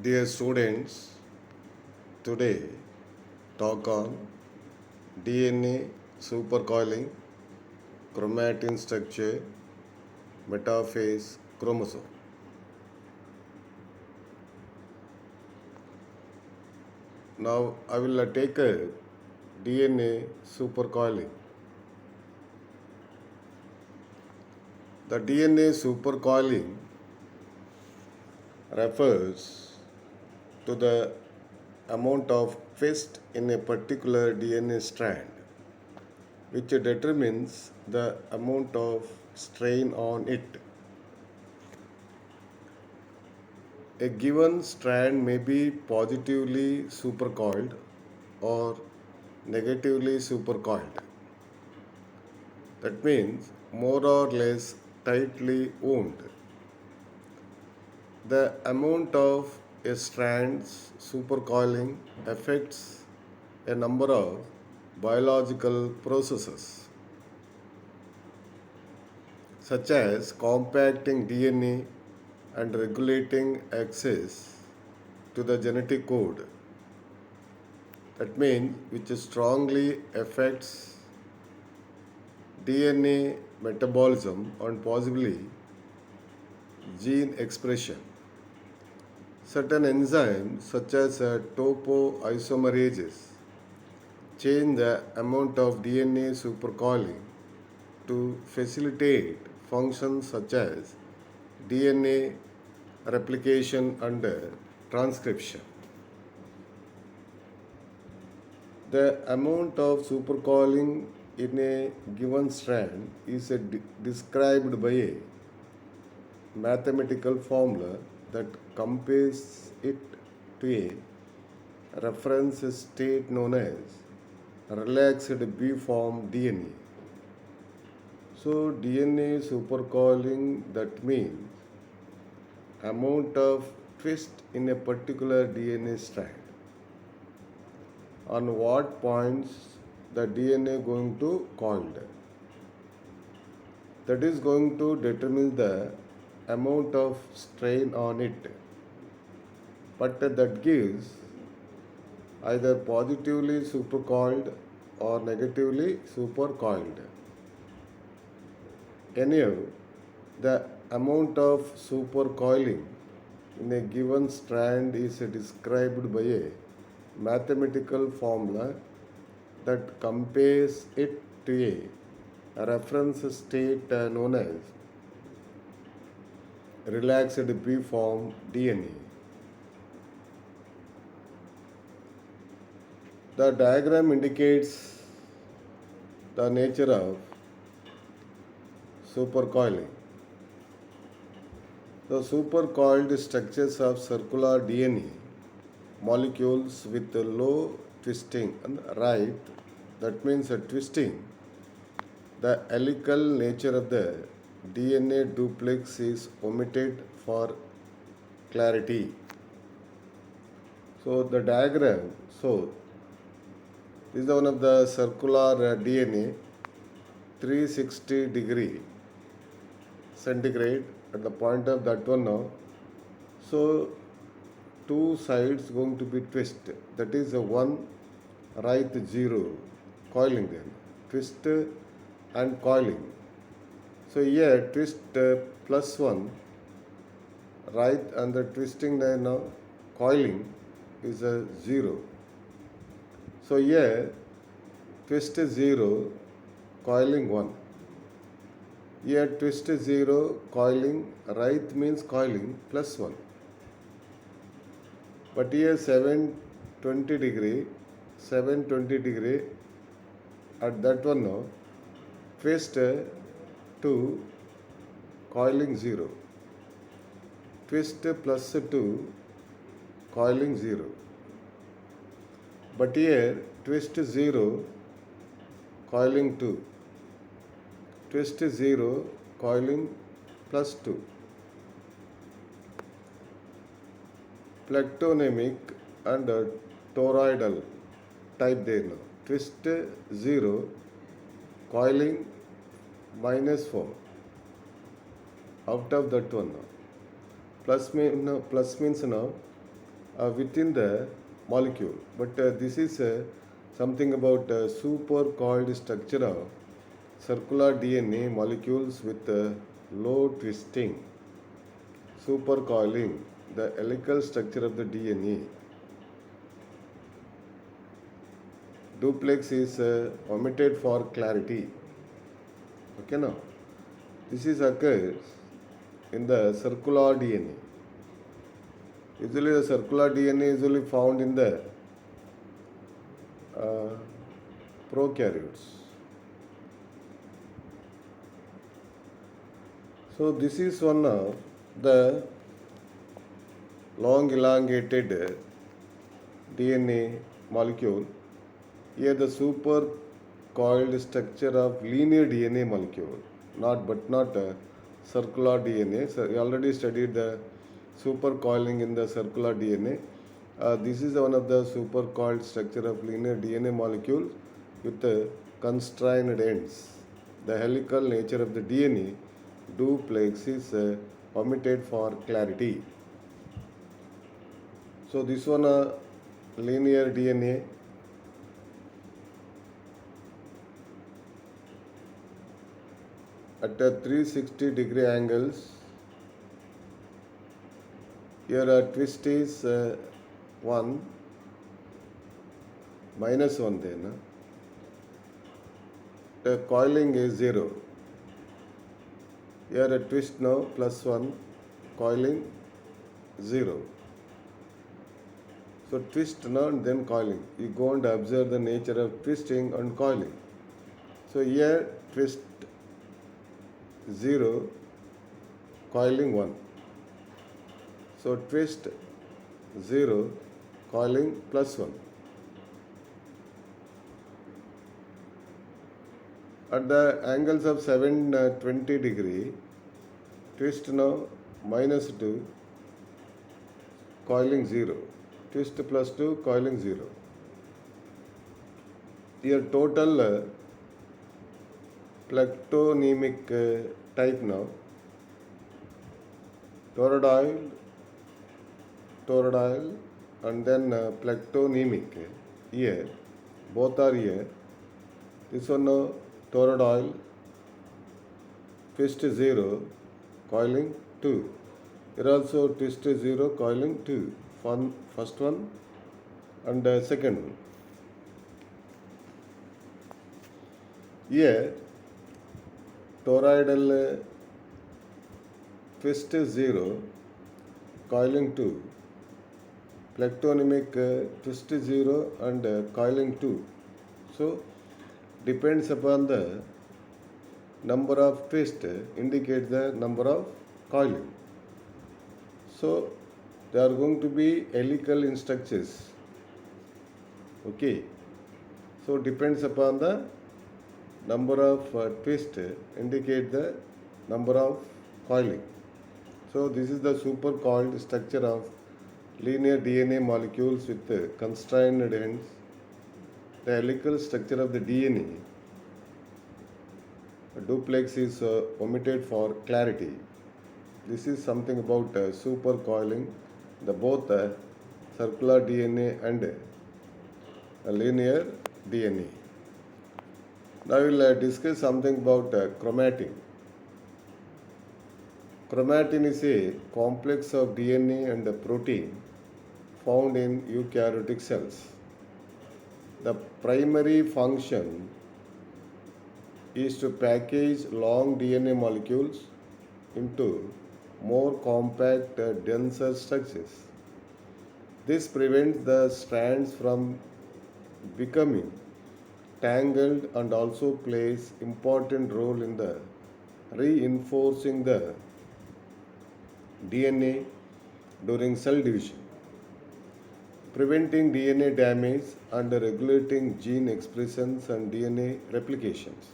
Dear students, today talk on DNA supercoiling, chromatin structure, metaphase chromosome. Now I will take a DNA supercoiling. The DNA supercoiling refers to the amount of twist in a particular DNA strand, which determines the amount of strain on it. A given strand may be positively supercoiled or negatively supercoiled. That means more or less tightly wound. The amount of a strand's supercoiling affects a number of biological processes such as compacting DNA and regulating access to the genetic code. That means which strongly affects DNA metabolism and possibly gene expression. Certain enzymes such as topoisomerases change the amount of DNA supercoiling to facilitate functions such as DNA replication and transcription. The amount of supercoiling in a given strand is described by a mathematical formula that compares it to a reference state known as relaxed B form DNA. So DNA supercoiling, that means amount of twist in a particular DNA strand. On what points the DNA going to coiled. That is going to determine the amount of strain on it. But that gives either positively supercoiled or negatively supercoiled. Anyhow, the amount of supercoiling in a given strand is described by a mathematical formula that compares it to a reference state known as relaxed B form DNA. The diagram indicates the nature of supercoiling. The supercoiled structures of circular DNA molecules with a low twisting and right, that means a twisting. The helical nature of the DNA duplex is omitted for clarity. So the diagram, this is one of the circular DNA 360 degree centigrade at the point of that one now. So two sides going to be twist, that is a 1 right 0 coiling, then twist and coiling. So here twist plus 1 right, and the twisting now coiling is a 0. So here twist 0 coiling 1. Here twist 0 coiling right means coiling plus 1. But here 720 degree at that one now, twist 2 coiling 0, twist plus 2 coiling 0. But here twist 0 coiling 2, twist 0 coiling plus 2. Plectonymic and toroidal type there now. Twist 0 coiling minus 4 out of that one now. Plus means now within the molecule. But this is something about super coiled structure of circular DNA molecules with low twisting. Supercoiling, the helical structure of the DNA. Duplex is omitted for clarity. Okay, now this is occurs in the circular DNA. Usually, the circular DNA is usually found in the uh, prokaryotes. So, this is one of the long elongated DNA molecule. Here, the super coiled structure of linear DNA molecule, not circular DNA. So, we already studied the super coiling in the circular DNA. This is one of the super coiled structure of linear DNA molecule with constrained ends. The helical nature of the DNA duplex is omitted for clarity. So this one linear DNA at a 360-degree angles. Here a twist is 1 minus 1 then. The coiling is 0. Here a twist now plus 1, coiling 0. So twist now and then coiling. You go and observe the nature of twisting and coiling. So here twist 0, coiling 1. So twist 0, coiling plus 1. At the angles of 720 degree, twist now minus 2, coiling 0. Twist plus 2, coiling 0. Here total plectonemic type now. Toroidal, and then plectonemic. Here, both are here. This one now toroidal, twist 0, coiling 2. Here also twist 0, coiling 2. First one and second one. Here, toroidal twist 0, coiling 2. Plectonemic twist 0 and coiling 2. So, depends upon the number of twist indicate the number of coiling. So, there are going to be helical in structures. Okay. So, depends upon the number of twist indicate the number of coiling. So, this is the super coiled structure of linear DNA molecules with constrained ends. The helical structure of the DNA duplex is omitted for clarity. This is something about super coiling, the both circular DNA and linear DNA. Now we will discuss something about chromatin. Chromatin is a complex of DNA and protein found in eukaryotic cells. The primary function is to package long DNA molecules into more compact, denser structures. This prevents the strands from becoming tangled and also plays important role in the reinforcing the DNA during cell division, preventing DNA damage and regulating gene expressions and DNA replications.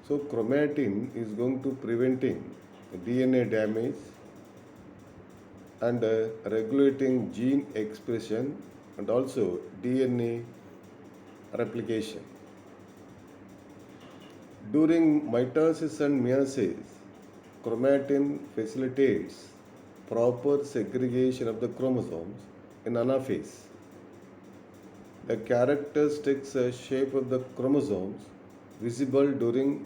So chromatin is going to preventing DNA damage and regulating gene expression and also DNA replication. During mitosis and meiosis, chromatin facilitates proper segregation of the chromosomes in anaphase. The characteristic shape of the chromosomes visible during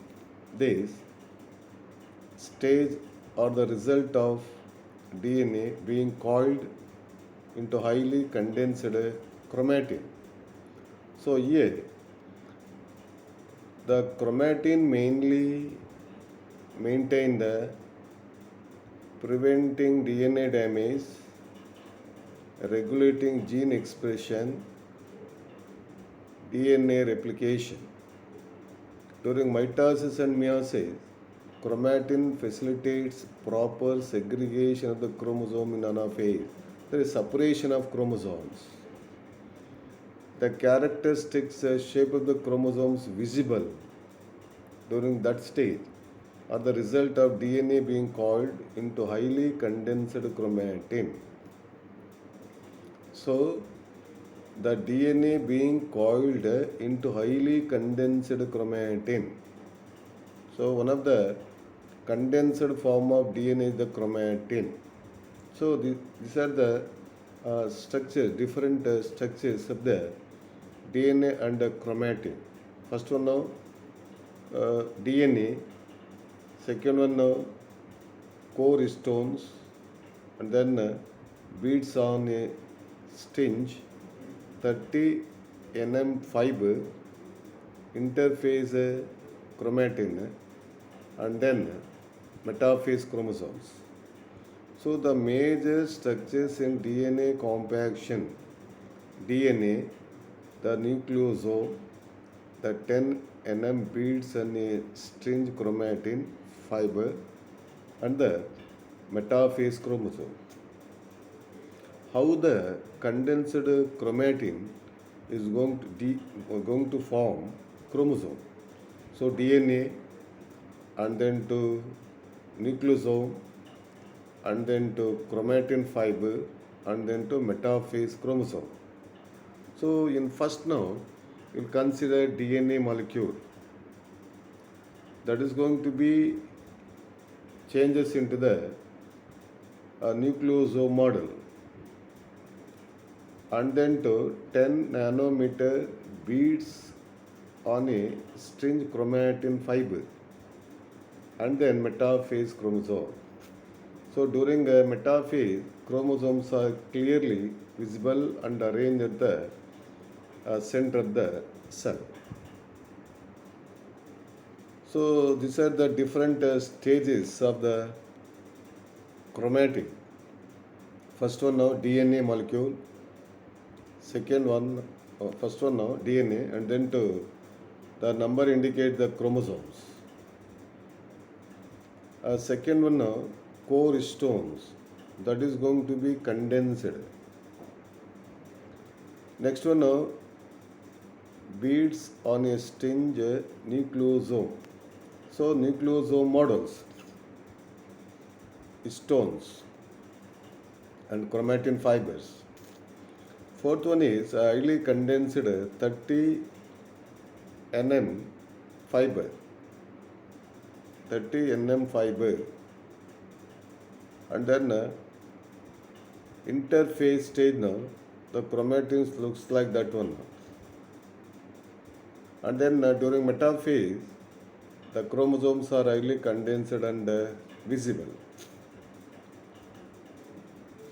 this stage are the result of DNA being coiled into highly condensed chromatin. So here the chromatin mainly maintain the preventing DNA damage, regulating gene expression, DNA replication. During mitosis and meiosis, chromatin facilitates proper segregation of the chromosome in anaphase. There is separation of chromosomes. The characteristics shape of the chromosomes visible during that stage are the result of DNA being coiled into highly condensed chromatin. So, the DNA being coiled into highly condensed chromatin. So, one of the condensed form of DNA is the chromatin. So, these are the structures, different structures of the DNA and the chromatin. First one now DNA, second one now core stones, and then beads on a stinge, 30 nm fiber, interphase chromatin, and then metaphase chromosomes. So the major structures in DNA compaction, DNA, the nucleosome, the 10 nm beads and a string chromatin fiber, and the metaphase chromosome. How the condensed chromatin is going to form chromosome. So DNA and then to nucleosome and then to chromatin fiber and then to metaphase chromosome. So in first now we'll consider DNA molecule that is going to be changes into the nucleosome model and then to 10 nanometer beads on a string chromatin fiber and then metaphase chromosome. So during a metaphase, chromosomes are clearly visible and arranged at the center of the cell. So these are the different stages of the chromatin. First one now DNA molecule. Second one, first one now DNA, and then to the number indicate the chromosomes. Second one now core stones, that is going to be condensed. Next one now beads on a string nucleosome. So nucleosome models, stones and chromatin fibers. Fourth one is highly condensed 30 nm fiber. 30 nm fiber. And then interphase stage now, the chromatin looks like that one. And then during metaphase, the chromosomes are highly condensed and visible.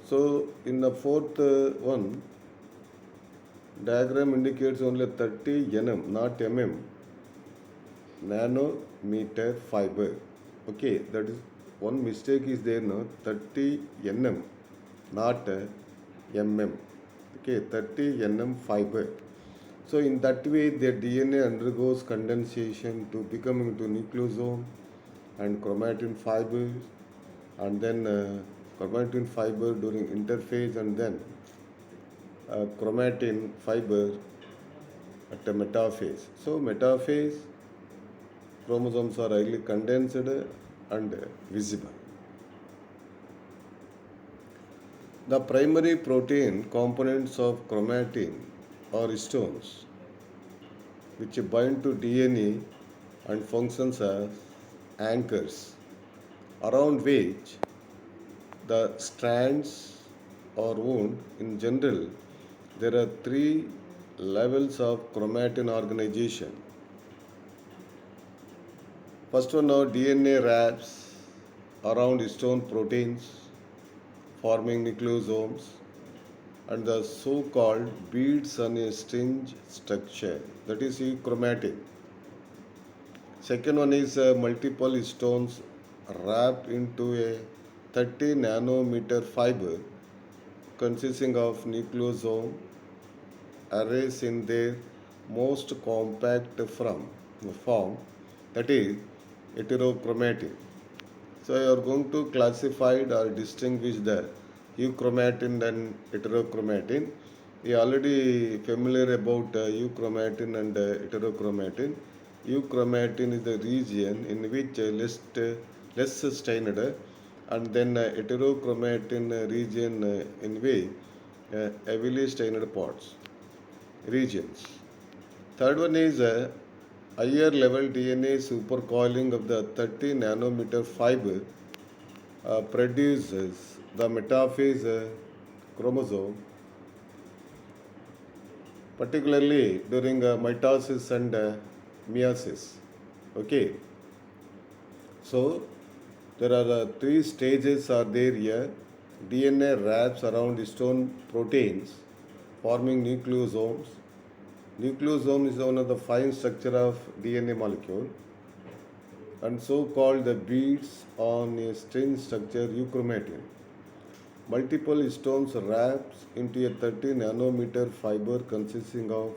So in the fourth one, diagram indicates only 30 nm, not mm, nanometer fiber. Okay, that is one mistake is there now, 30 nm, not mm. Okay, 30 nm fiber. So in that way, the DNA undergoes condensation to become into nucleosome and chromatin fibers, and then chromatin fiber during interphase, and then chromatin fiber at a metaphase. So metaphase chromosomes are highly condensed and visible. The primary protein components of chromatin are stones which bind to DNA and functions as anchors around which the strands or wound. In general, there are three levels of chromatin organization. First one are DNA wraps around histone proteins forming nucleosomes and the so-called beads on a string structure, that is chromatin. Second one is multiple histones wrapped into a 30 nanometer fiber consisting of nucleosome arrays in their most compact form, that is heterochromatin. So you are going to classify or distinguish the euchromatin and heterochromatin. We are already familiar about euchromatin and heterochromatin. Euchromatin is the region in which less stained, and then heterochromatin region in which heavily stained parts regions. Third one is higher level DNA supercoiling of the 30 nanometer fiber produces the metaphase chromosome, particularly during mitosis and meiosis. Okay, so there are three stages are there here. DNA wraps around histone proteins, forming nucleosomes. Nucleosome is one of the fine structure of DNA molecule, and so called the beads on a string structure euchromatin. Multiple histones wraps into a 30 nanometer fiber consisting of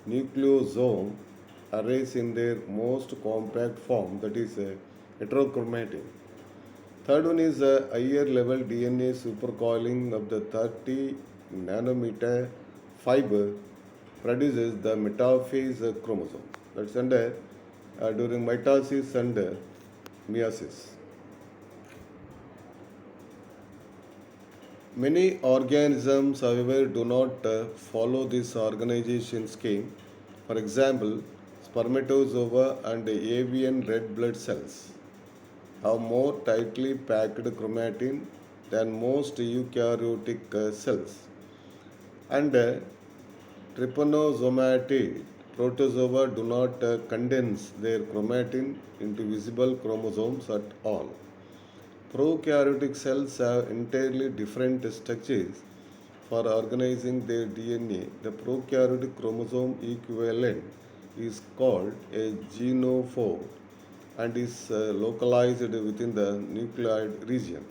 nucleosome arrays in their most compact form, that is heterochromatin. Third one is a higher level DNA supercoiling of the 30 nanometer fiber produces the metaphase chromosome. That's under during mitosis and meiosis. Many organisms, however, do not follow this organization scheme. For example, spermatozoa and avian red blood cells have more tightly packed chromatin than most eukaryotic cells. And trypanosomatid protozoa do not condense their chromatin into visible chromosomes at all. Prokaryotic cells have entirely different structures for organizing their DNA. The prokaryotic chromosome equivalent is called a genophore and is localized within the nucleoid region.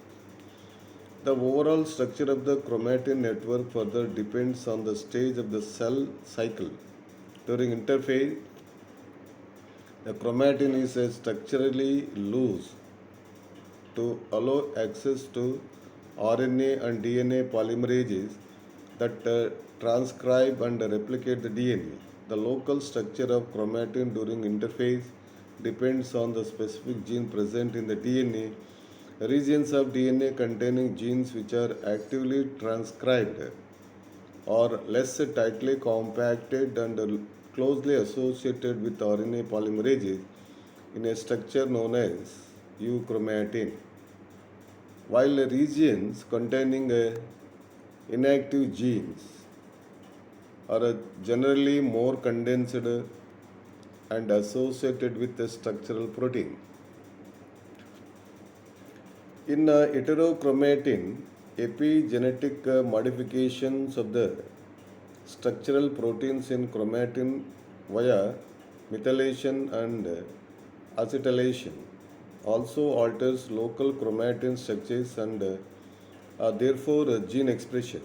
The overall structure of the chromatin network further depends on the stage of the cell cycle. During interphase, the chromatin is structurally loose to allow access to RNA and DNA polymerases that transcribe and replicate the DNA. The local structure of chromatin during interphase depends on the specific gene present in the DNA. Regions of DNA containing genes which are actively transcribed or less tightly compacted and closely associated with RNA polymerases in a structure known as euchromatin, while regions containing inactive genes are generally more condensed and associated with the structural protein. In heterochromatin, epigenetic modifications of the structural proteins in chromatin via methylation and acetylation also alters local chromatin structures and therefore gene expression.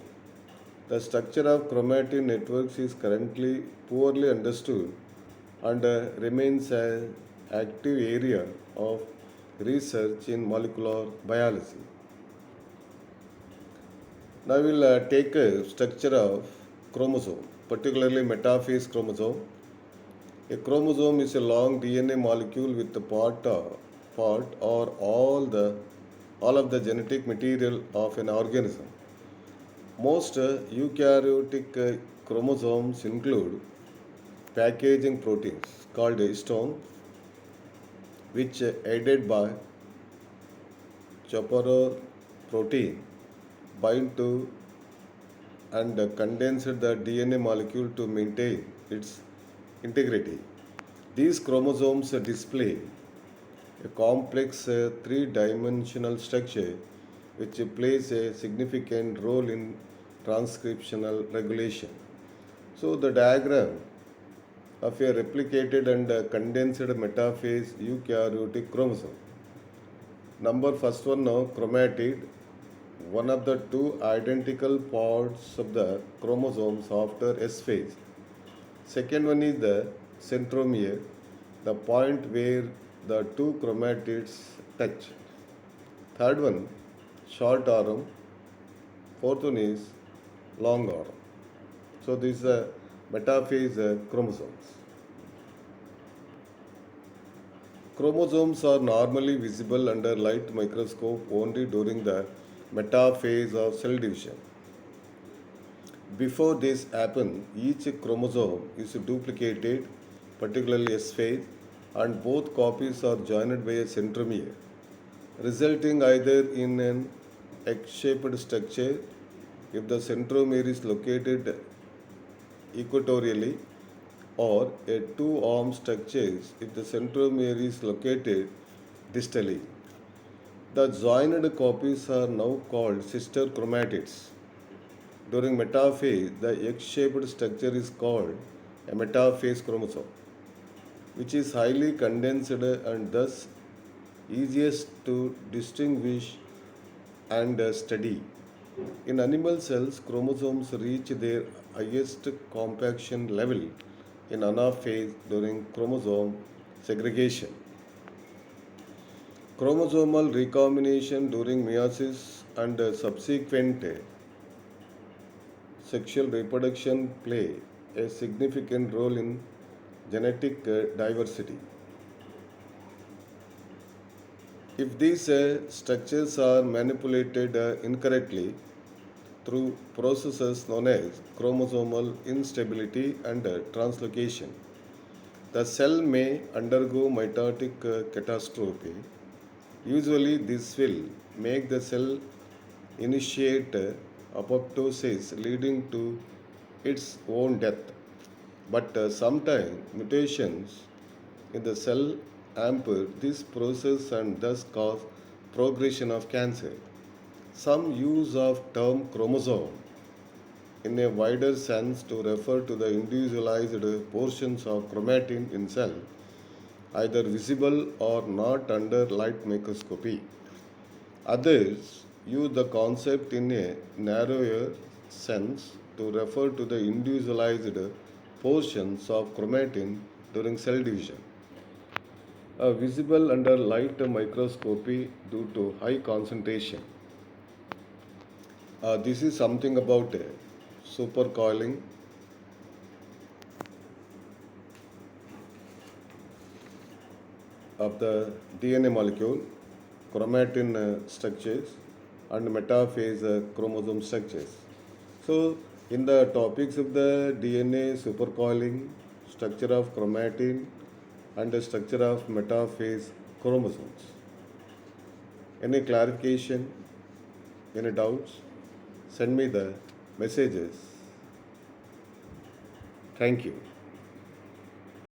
The structure of chromatin networks is currently poorly understood and remains an active area of research in molecular biology. Now we will take a structure of chromosome, particularly metaphase chromosome. A chromosome is a long DNA molecule with the part or all of the genetic material of an organism. Most eukaryotic chromosomes include packaging proteins called histone, which aided by chaperone protein bind to and condense the DNA molecule to maintain its integrity. These chromosomes display a complex three-dimensional structure which plays a significant role in transcriptional regulation. So the diagram of a replicated and condensed metaphase eukaryotic chromosome. Number first one now chromatid, one of the two identical parts of the chromosomes after S phase. Second one is the centromere, the point where the two chromatids touch. Third one, short arm. Fourth one is long arm. So these are metaphase chromosomes. Chromosomes are normally visible under light microscope only during the metaphase of cell division. Before this happens, each chromosome is duplicated, particularly S phase, and both copies are joined by a centromere, resulting either in an X-shaped structure if the centromere is located equatorially or a two-arm structure if the centromere is located distally. The joined copies are now called sister chromatids. During metaphase, the X-shaped structure is called a metaphase chromosome, which is highly condensed and thus easiest to distinguish and study. In animal cells, chromosomes reach their highest compaction level in anaphase during chromosome segregation. Chromosomal recombination during meiosis and subsequent sexual reproduction play a significant role in genetic diversity. If these structures are manipulated incorrectly through processes known as chromosomal instability and translocation, the cell may undergo mitotic catastrophe. Usually, this will make the cell initiate apoptosis, leading to its own death. But sometimes mutations in the cell hamper this process and thus cause progression of cancer. Some use of term chromosome in a wider sense to refer to the individualized portions of chromatin in cell, either visible or not under light microscopy. Others use the concept in a narrower sense to refer to the individualized portions of chromatin during cell division, visible under light microscopy due to high concentration. This is something about supercoiling of the DNA molecule, chromatin structures, and metaphase chromosome structures. So, in the topics of the DNA supercoiling, structure of chromatin, and the structure of metaphase chromosomes. Any clarification, any doubts? Send me the messages. Thank you.